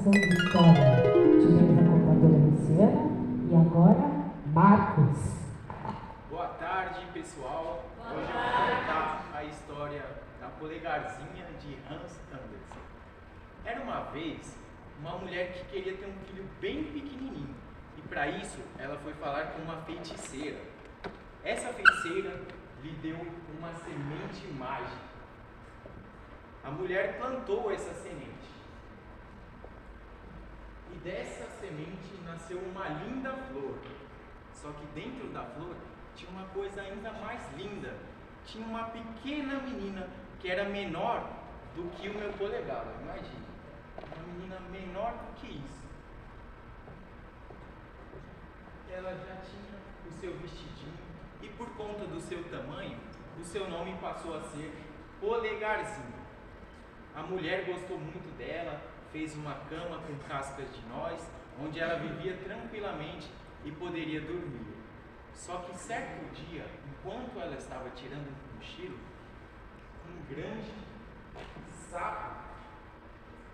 Contação de História. Tivemos a contadora Luciana e agora Marcos. Boa tarde, pessoal. Hoje eu vou contar a história da polegarzinha de Hans Andersen. Era uma vez uma mulher que queria ter um filho bem pequenininho e para isso ela foi falar com uma feiticeira. Essa feiticeira lhe deu uma semente mágica. A mulher plantou essa semente. E dessa semente nasceu uma linda flor. Só que dentro da flor tinha uma coisa ainda mais linda. Tinha uma pequena menina que era menor do que o meu polegar. Imagine, uma menina menor do que isso. Ela já tinha o seu vestidinho e por conta do seu tamanho, o seu nome passou a ser Polegarzinho. A mulher gostou muito dela, fez uma cama com cascas de noz, onde ela vivia tranquilamente e poderia dormir. Só que certo dia, enquanto ela estava tirando um cochilo, um grande sapo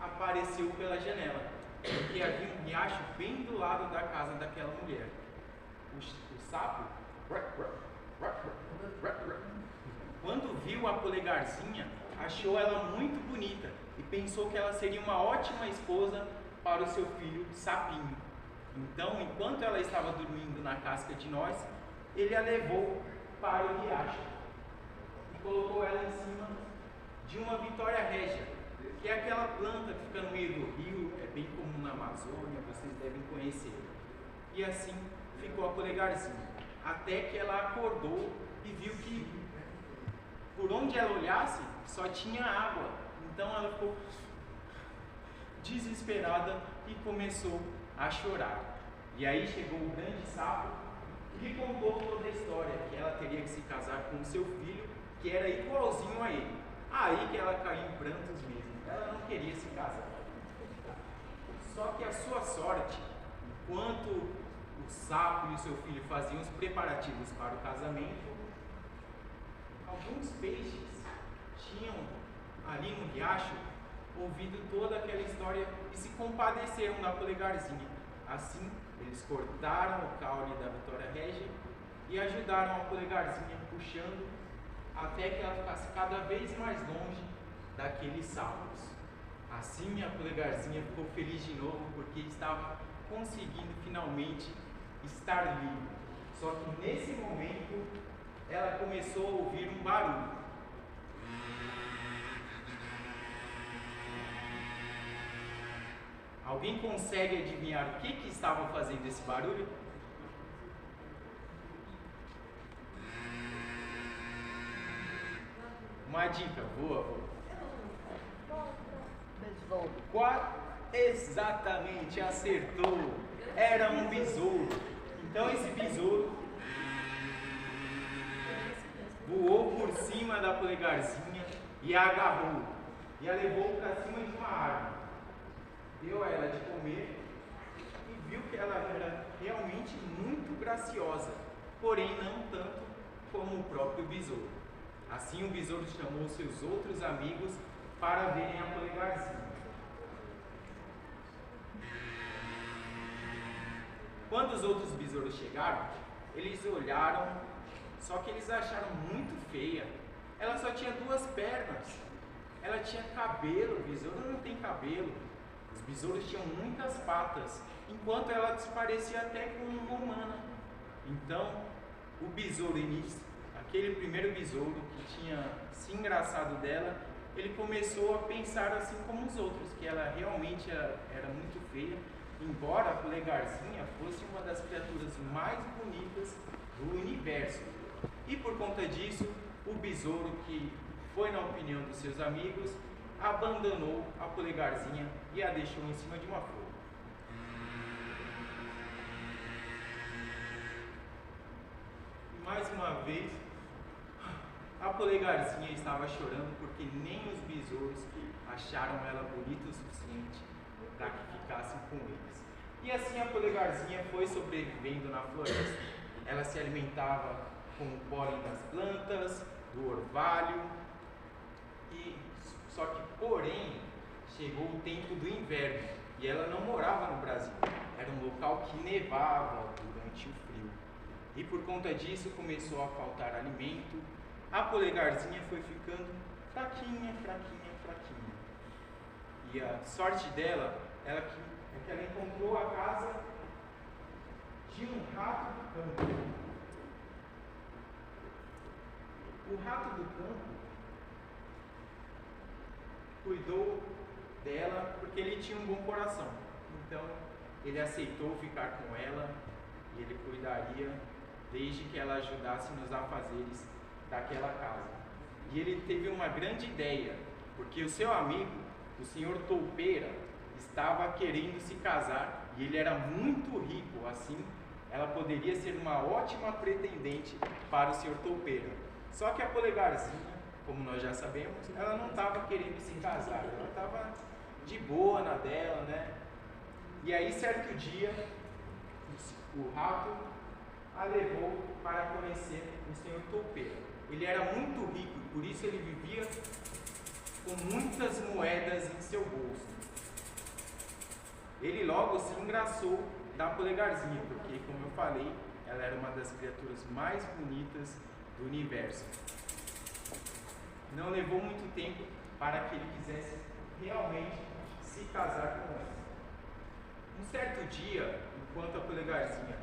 apareceu pela janela, porque havia um riacho bem do lado da casa daquela mulher. O sapo, quando viu a polegarzinha, achou ela muito bonita e pensou que ela seria uma ótima esposa para o seu filho Sapinho. Então, enquanto ela estava dormindo na casca de noz, ele a levou para o riacho e colocou ela em cima de uma Vitória Régia, que é aquela planta que fica no meio do rio, é bem comum na Amazônia, vocês devem conhecer. E assim ficou a polegarzinha, até que ela acordou e viu que por onde ela olhasse só tinha água. Então ela ficou desesperada e começou a chorar. E aí chegou o grande sapo e lhe contou toda a história, que ela teria que se casar com o seu filho, que era igualzinho a ele. Aí que ela caiu em prantos mesmo, ela não queria se casar. Só que a sua sorte, enquanto o sapo e o seu filho faziam os preparativos para o casamento, alguns peixes tinham ali no riacho ouvido toda aquela história e se compadeceram da polegarzinha. Assim, eles cortaram o caule da Vitória Régia e ajudaram a polegarzinha puxando até que ela ficasse cada vez mais longe daqueles sapos. Assim, a polegarzinha ficou feliz de novo porque estava conseguindo finalmente estar livre. Só que nesse momento ela começou a ouvir um barulho. Alguém consegue adivinhar o que estava fazendo esse barulho? Uma dica, boa. Exatamente, acertou. Era um besouro. Então esse besouro voou por cima da polegarzinha e a agarrou e a levou para cima de uma árvore. Deu a ela de comer e viu que ela era realmente muito graciosa, porém não tanto como o próprio besouro. Assim o besouro chamou seus outros amigos para verem a polegarzinha. Quando os outros besouros chegaram, eles olharam, só que eles acharam muito feia. Ela só tinha 2 pernas, ela tinha cabelo, o besouro não tem cabelo. Os besouros tinham muitas patas, enquanto ela se parecia até com uma humana. Então, o besouro aquele primeiro besouro que tinha se engraçado dela, ele começou a pensar assim como os outros, que ela realmente era muito feia, embora a polegarzinha fosse uma das criaturas mais bonitas do universo. E por conta disso, o besouro, que foi na opinião dos seus amigos, abandonou a polegarzinha e a deixou em cima de uma flor. E mais uma vez, a polegarzinha estava chorando porque nem os besouros acharam ela bonita o suficiente para que ficassem com eles. E assim a polegarzinha foi sobrevivendo na floresta. Ela se alimentava com o pólen das plantas, do orvalho, só que porém chegou o tempo do inverno e ela não morava no Brasil. Era um local que nevava durante o frio. E por conta disso começou a faltar alimento. A polegarzinha foi ficando fraquinha. E a sorte dela é que ela encontrou a casa de um rato do campo. O rato do campo cuidou dela porque ele tinha um bom coração. Então ele aceitou ficar com ela e ele cuidaria desde que ela ajudasse nos afazeres daquela casa. E ele teve uma grande ideia, porque o seu amigo, o senhor Toupeira, estava querendo se casar e ele era muito rico, assim ela poderia ser uma ótima pretendente para o senhor Toupeira. Só que a polegarzinha, como nós já sabemos, ela não estava querendo se casar, ela estava de boa na dela, né? E aí, certo dia, o rato a levou para conhecer o senhor Toupeira. Ele era muito rico, por isso ele vivia com muitas moedas em seu bolso. Ele logo se engraçou da polegarzinha, porque, como eu falei, ela era uma das criaturas mais bonitas do universo. Não levou muito tempo para que ele quisesse realmente se casar com ela. Um certo dia, enquanto a polegarzinha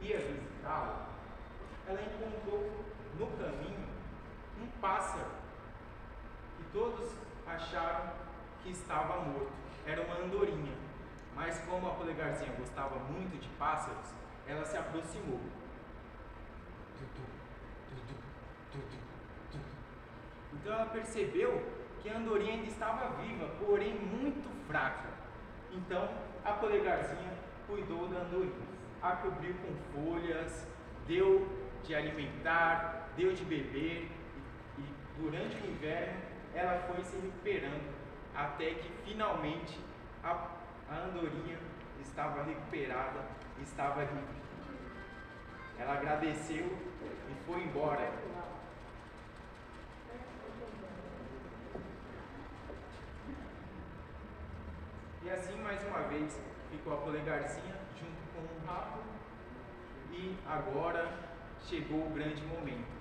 ia visitá-la, ela encontrou no caminho um pássaro que todos acharam que estava morto. Era uma andorinha, mas como a polegarzinha gostava muito de pássaros, ela se aproximou. Então ela percebeu que a andorinha ainda estava viva, porém muito fraca. Então a polegarzinha cuidou da andorinha, a cobriu com folhas, deu de alimentar, deu de beber, e durante o inverno ela foi se recuperando, até que finalmente a andorinha estava recuperada, estava rica. Ela agradeceu e foi embora. E assim, mais uma vez, ficou a polegarzinha junto com o rato. E agora chegou o grande momento.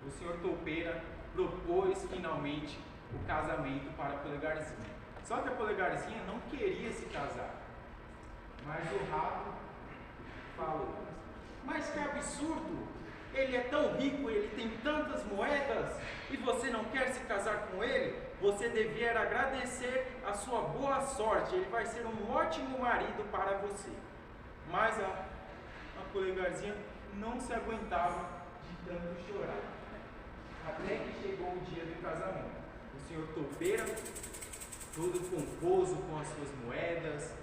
O senhor Toupeira propôs finalmente o casamento para a polegarzinha. Só que a polegarzinha não queria se casar. Mas o rato falou: mas que absurdo! Ele é tão rico, ele tem tantas moedas, e você não quer se casar com ele? Você devia agradecer a sua boa sorte, ele vai ser um ótimo marido para você. Mas a polegarzinha não se aguentava de tanto chorar. Até que chegou o dia do casamento. O senhor Toupeira, todo pomposo com as suas moedas,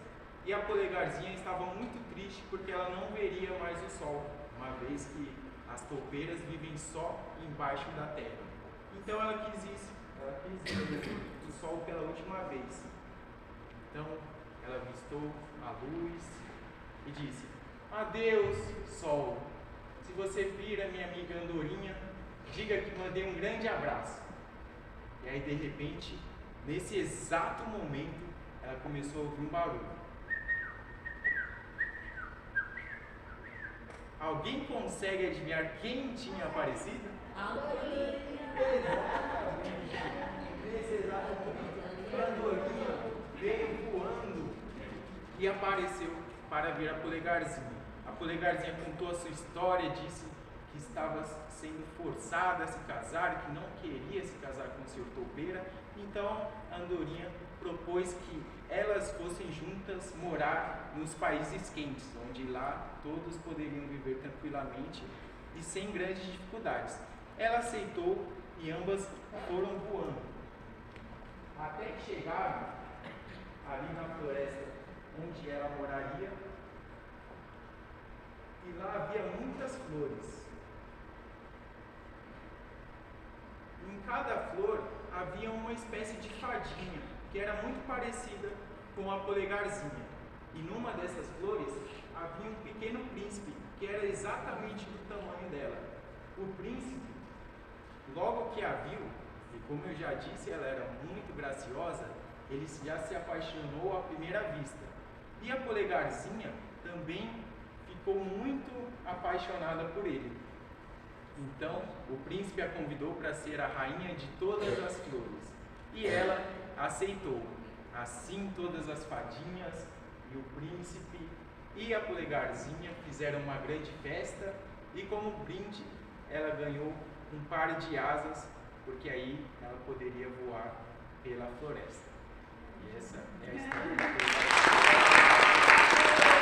e a polegarzinha estava muito triste porque ela não veria mais o sol, uma vez que as toupeiras vivem só embaixo da terra. Então ela quis ver o sol pela última vez. Então ela avistou a luz e disse: adeus, sol. Se você vir a minha amiga andorinha, diga que mandei um grande abraço. E aí, de repente, nesse exato momento, ela começou a ouvir um barulho. Alguém consegue adivinhar quem tinha aparecido? Exatamente. Nesse exato momento, a andorinha veio voando e apareceu para ver a polegarzinha. A polegarzinha contou a sua história, disse que estava sendo forçada a se casar, que não queria se casar com o senhor Toupeira. Então a andorinha propôs que elas fossem juntas morar nos países quentes, onde lá todos poderiam viver tranquilamente e sem grandes dificuldades. Ela aceitou e ambas foram voando, até que chegaram ali na floresta onde ela moraria, e lá havia muitas flores. Em cada flor havia uma espécie de fadinha, que era muito parecida com a polegarzinha. E numa dessas flores havia um pequeno príncipe, que era exatamente do tamanho dela. O príncipe, logo que a viu, e como eu já disse, ela era muito graciosa, ele já se apaixonou à primeira vista. E a Polegarzinha também ficou muito apaixonada por ele. Então, o príncipe a convidou para ser a rainha de todas as flores. E ela aceitou. Assim, todas as fadinhas e o príncipe e a Polegarzinha fizeram uma grande festa. E como brinde, ela ganhou um par de asas, porque aí ela poderia voar pela floresta. E essa é a história da Polegarzinha.